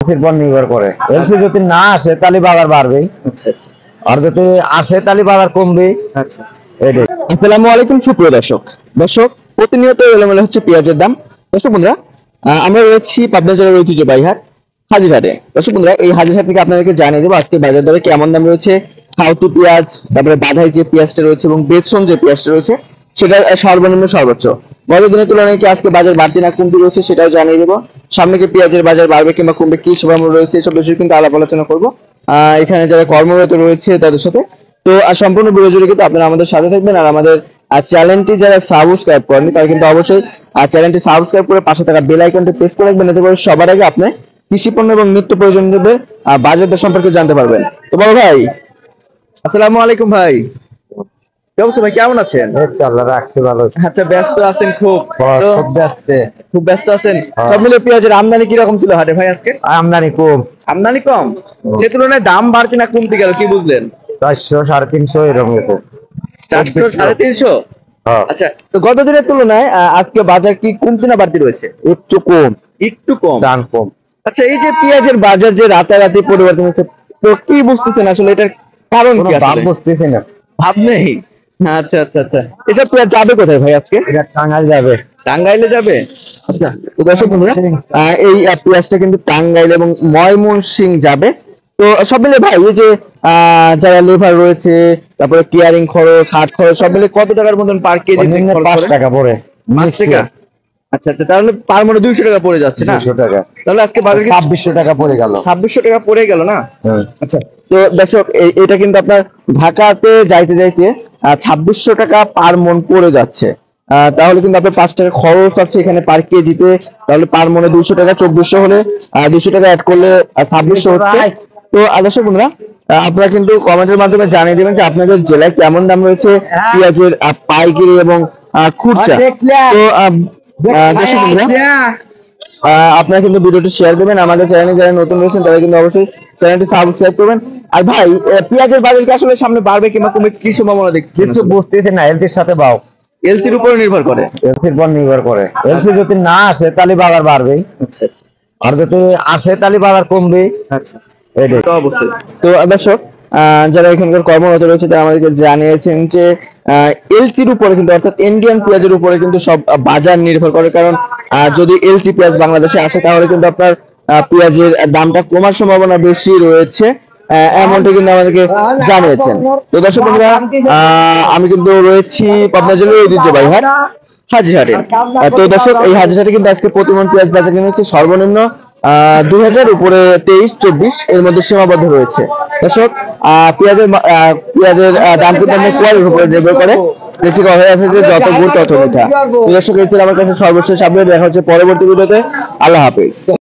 এলসির উপর নির্ভর করে। এলসি যদি না আসে তাহলে বাজার বাড়বে, আচ্ছা আর যদি আসে তাহলে বাজার কমবে। আচ্ছা। এটাই। আসসালামু আলাইকুম সুপ্রিয় দর্শক। দর্শক, প্রতিনিয়ত এলোমেলো হচ্ছে পেঁয়াজের দাম। দর্শক বন্ধুরা, আমরা রয়েছি পাবনা জেলার ঐতিহ্যবাহী হাট হাজিরহাটে। দর্শক বন্ধুরা, এই হাজিরহাট থেকে আপনাদেরকে জানিয়ে দেবো আজকে বাজার দরে কেমন দাম রয়েছে। খাউতি পেঁয়াজ, তারপরে বাধাই যে পেঁয়াজটা রয়েছে এবং বেতসন যে পেঁয়াজটা রয়েছে সেটার সর্বনিম্ন সর্বোচ্চ গত দিনের তুলনায় কি আজকে বাজার বাড়তি না কমতি রয়েছে সেটাও জানিয়ে দেবো। সামনে কি পেঁয়াজের বাজার বাড়বে কিংবা কমবে, কি সম্ভাবনা রয়েছে, এসব বিষয়ে কিন্তু আলাপ আলোচনা করবো এখানে যারা কর্মরত রয়েছে তাদের সাথে। তো সম্পূর্ণ ভিডিও জুড়ে কিন্তু আপনারা আমাদের সাথে থাকবেন। আর আমাদের চ্যানেলটি যারা সাবস্ক্রাইব করেনি তারা কিন্তু অবশ্যই চ্যানেলটি সাবস্ক্রাইব করে পাশে থাকা বেল আইকনটি প্রেস করে রাখবেন, এতে করে সবার আগে আপনি কৃষি পণ্য এবং নিত্য প্রয়োজনীয় বাজার দর সম্পর্কে জানতে পারবেন। তো বড় ভাই, আসসালামু আলাইকুম ভাই, কি অবস্থা ভাই, কেমন আছেন? আল্লাহ রাখছে ভালো। আচ্ছা, ব্যস্ত আছেন খুব? খুব ব্যস্ত আছেন। সব মিলে পেঁয়াজের আমদানি কিরকম ছিল হাটে ভাই আজকে? আমদানি কম। আমদানি কম, সে তুলনায় দাম বাড়ছে না কমতে গেল, কি বুঝলেন? 400 350 এরকম। 400 350? আচ্ছা, তো গত দিনের তুলনায় আজকে বাজার কি কমতে না বাড়তি রয়েছে? একটু কম। একটু কম, দাম কম। আচ্ছা, এই যে পেঁয়াজের বাজার যে রাতারাতি পরিবর্তন হচ্ছে, তো কি বুঝতেছেন আসলে এটার কারণ কি? ভাব বুঝতেছি না, ভাব নেই। আচ্ছা আচ্ছা আচ্ছা, এসব পেঁয়াজ যাবে কোথায় ভাই আজকে? এটা টাঙ্গাইল যাবে। টাঙ্গাইলে যাবে? আচ্ছা, তো দর্শক বন্ধুরা, এই পেঁয়াজটা কিন্তু টাঙ্গাইল এবং ময়মনসিংহ যাবে। তো সব মিলে ভাই, এই যে যারা লেবার রয়েছে, তারপরে কেয়ারিং খরচ, হাট খরচ, সব মিলে কত টাকার মতন পার কেজি? 5 টাকা পড়ে। 5 টাকা? আচ্ছা আচ্ছা, তাহলে পার মনে 200 টাকা পড়ে যাচ্ছে না? 200 টাকা। তাহলে আজকে বাজারে 2600 টাকা পড়ে গেল। 2600 টাকা পড়ে গেল না? আচ্ছা, তো দর্শক, এটা কিন্তু আপনার ঢাকাতে যাইতে যাইতে 2600 টাকা পার মন পড়ে যাচ্ছে। তাহলে কিন্তু আপনার 5 টাকা খরচ আছে এখানে পার কেজিতে, তাহলে পার মনে 200 টাকা, 2400 হলে 200 টাকা অ্যাড করলে 2600 হচ্ছে। তো দর্শক বন্ধুরা, আপনারা কিন্তু কমেন্টের মাধ্যমে জানিয়ে দেবেন যে আপনাদের জেলায় কেমন দাম রয়েছে পেঁয়াজের পাইকারি এবং খুচরা। তো দর্শক বন্ধুরা, আপনারা কিন্তু ভিডিওটি শেয়ার দেবেন। আমাদের চ্যানেলে যারা নতুন রয়েছেন তারা কিন্তু অবশ্যই চ্যানেলটি সাবস্ক্রাইব করবেন। আর ভাই, পেঁয়াজের বাজার কি আসলে সামনে বাড়বে কিংবা কমবে, কি সম্ভাবনা দেখছেন? কিছু বুঝতেছি না। এলসির সাথে বাও, এলসির উপর নির্ভর করে। এলসির উপর নির্ভর করে। এলসি যদি না আসে তাহলে বাজার বাড়বে, আচ্ছা, আর যদি আসে তাহলে বাজার কমবে। আচ্ছা, এটাই। তো অবশ্যই। তো দর্শক, যারা এখানকার কর্মরত রয়েছে তারা আমাদেরকে জানিয়েছেন যে এলসির উপরে কিন্তু, অর্থাৎ ইন্ডিয়ান পেঁয়াজের উপরে কিন্তু সব বাজার নির্ভর করে। কারণ যদি এলসি পেঁয়াজ বাংলাদেশে আসে তাহলে কিন্তু আপনার পেঁয়াজের দামটা কমার সম্ভাবনা বেশি রয়েছে, এমনটা কিন্তু আমাদেরকে জানিয়েছেন। তো দর্শক বন্ধুরা, আমি কিন্তু রয়েছি পাবনা জেলার ঐতিহ্যবাহী হাট হাজিরহাটে। তো দর্শক, এই হাজিরহাটে কিন্তু আজকে প্রতিমন পেঁয়াজ বাজার কিনে হচ্ছে সর্বনিম্ন 2000, উপরে 23-24 এর মধ্যে সীমাবদ্ধ রয়েছে। দর্শক, পেঁয়াজের দাম কিন্তু আপনার কোয়ালিটির উপরে নির্ভর করে। যেটি হয়ে আছে যে যত গুড় তত মিঠা। দর্শক, এই ছিল আমার কাছে সর্বশেষ আপডেট। দেখা হচ্ছে পরবর্তী ভিডিওতে। আল্লাহ হাফেজ।